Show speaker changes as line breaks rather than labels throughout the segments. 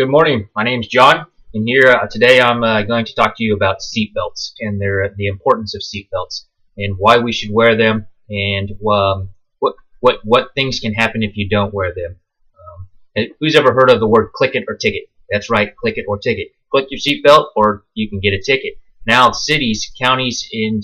Good morning. My name is John, and here today I'm going to talk to you about seatbelts and the importance of seatbelts and why we should wear them and what things can happen if you don't wear them. Who's ever heard of the word click it or ticket? That's right, click it or ticket. Click your seatbelt or you can get a ticket. Now cities, counties, and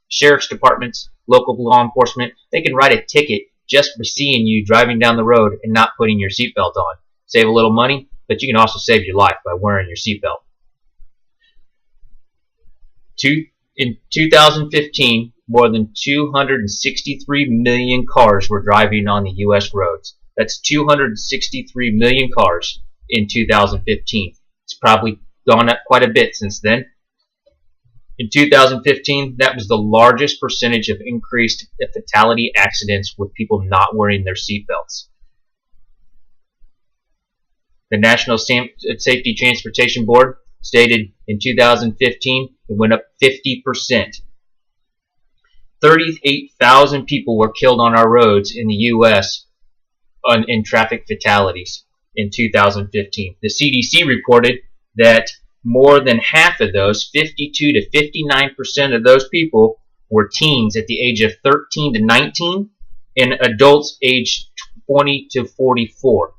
sheriff's departments, local law enforcement, they can write a ticket just for seeing you driving down the road and not putting your seatbelt on. Save a little money, but you can also save your life by wearing your seatbelt. In 2015, more than 263 million cars were driving on the U.S. roads. That's 263 million cars in 2015. It's probably gone up quite a bit since then. In 2015, that was the largest percentage of increased fatality accidents with people not wearing their seatbelts. The National Safety Transportation Board stated in 2015 it went up 50%. 38,000 people were killed on our roads in the U.S. in traffic fatalities in 2015. The CDC reported that more than half of those, 52 to 59% of those people, were teens at the age of 13 to 19 and adults aged 20 to 44.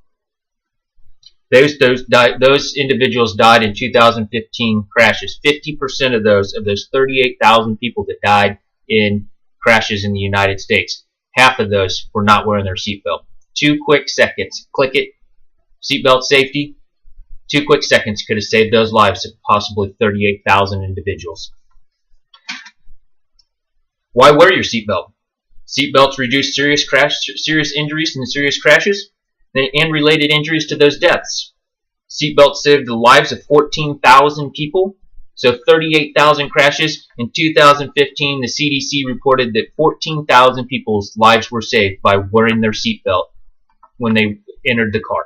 Those individuals died in 2015 crashes. 50% of those 38,000 people that died in crashes in the United States, half of those were not wearing their seatbelt. 2 quick seconds, click it, seatbelt safety. 2 quick seconds could have saved those lives of possibly 38,000 individuals. Why wear your seatbelt? Seatbelts reduce serious injuries and serious crashes and related injuries to those deaths. Seatbelts saved the lives of 14,000 people, so 38,000 crashes. In 2015, the CDC reported that 14,000 people's lives were saved by wearing their seatbelt when they entered the car.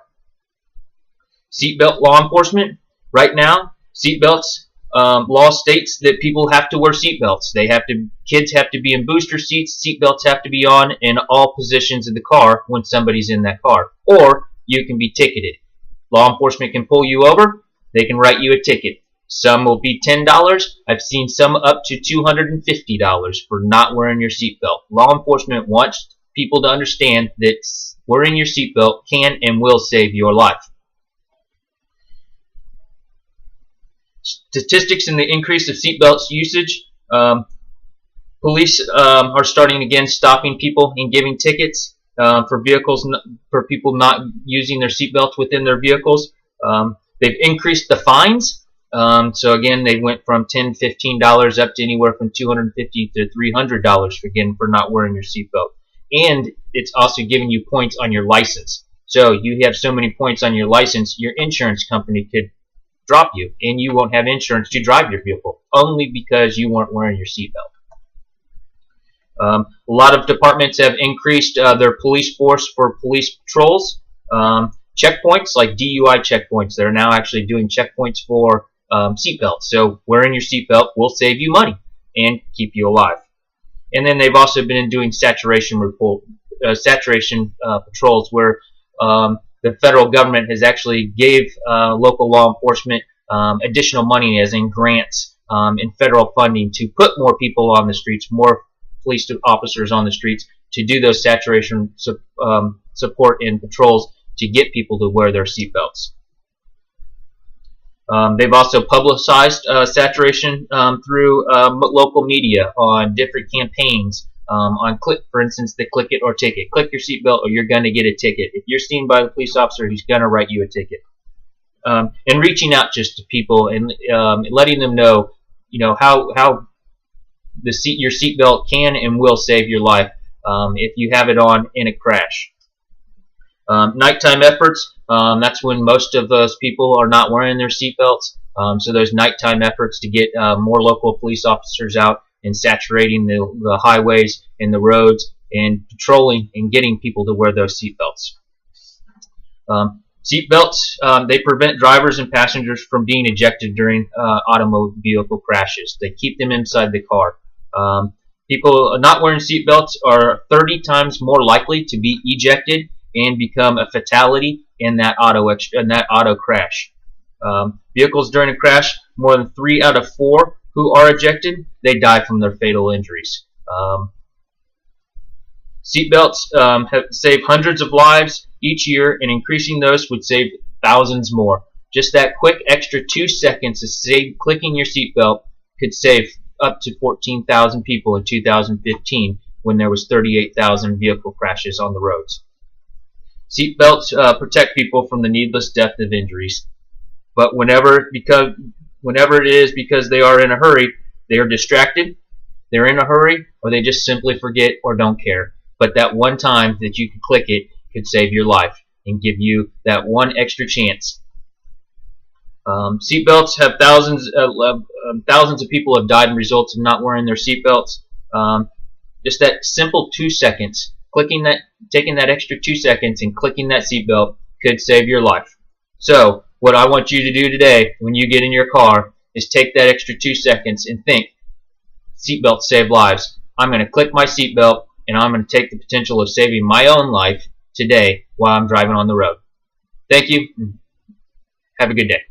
Seatbelt law enforcement, right now, seatbelts law states that people have to wear seatbelts. Kids have to be in booster seats. Seatbelts have to be on in all positions of the car when somebody's in that car, or you can be ticketed. Law enforcement can pull you over. They can write you a ticket. Some will be $10. I've seen some up to $250 for not wearing your seatbelt. Law enforcement wants people to understand that wearing your seatbelt can and will save your life. Statistics in the increase of seatbelts usage. Police are starting again stopping people and giving tickets for people not using their seatbelts within their vehicles. They've increased the fines. So again, they went from $10, $15 up to anywhere from $250 to $300 for not wearing your seatbelt. And it's also giving you points on your license. So you have so many points on your license, your insurance company could drop you, and you won't have insurance to drive your vehicle only because you weren't wearing your seatbelt. A lot of departments have increased their police force for police patrols. Checkpoints like DUI checkpoints, they're now actually doing checkpoints for seatbelts. So wearing your seatbelt will save you money and keep you alive. And then they've also been doing saturation patrols where the federal government has actually gave local law enforcement additional money, as in grants and federal funding, to put more people on the streets, more police officers on the streets to do those saturation support and patrols to get people to wear their seatbelts. They've also publicized saturation through local media on different campaigns. For instance, the click it or ticket. Click your seatbelt or you're going to get a ticket. If you're seen by the police officer, he's going to write you a ticket. And reaching out just to people and letting them know, how your seatbelt can and will save your life if you have it on in a crash. Nighttime efforts. That's when most of those people are not wearing their seatbelts. So there's nighttime efforts to get more local police officers out and saturating the highways and the roads and patrolling and getting people to wear those seatbelts. Seatbelts, they prevent drivers and passengers from being ejected during automobile crashes. They keep them inside the car. People not wearing seatbelts are 30 times more likely to be ejected and become a fatality in that auto crash. Vehicles during a crash, more than 3 out of 4 who are ejected, they die from their fatal injuries. Seatbelts have saved hundreds of lives each year, and increasing those would save thousands more. Just that quick extra 2 seconds of clicking your seatbelt could save up to 14,000 people in 2015 when there was 38,000 vehicle crashes on the roads. Seatbelts protect people from the needless death of injuries, but whenever it is because they are in a hurry, they are distracted, they're in a hurry, or they just simply forget or don't care. But that one time that you could click it could save your life and give you that one extra chance. Seatbelts have thousands of people have died in results of not wearing their seatbelts. Just that simple 2 seconds, taking that extra 2 seconds and clicking that seatbelt could save your life. So what I want you to do today when you get in your car is take that extra 2 seconds and think, seatbelts save lives. I'm going to click my seatbelt and I'm going to take the potential of saving my own life today while I'm driving on the road. Thank you. Have a good day.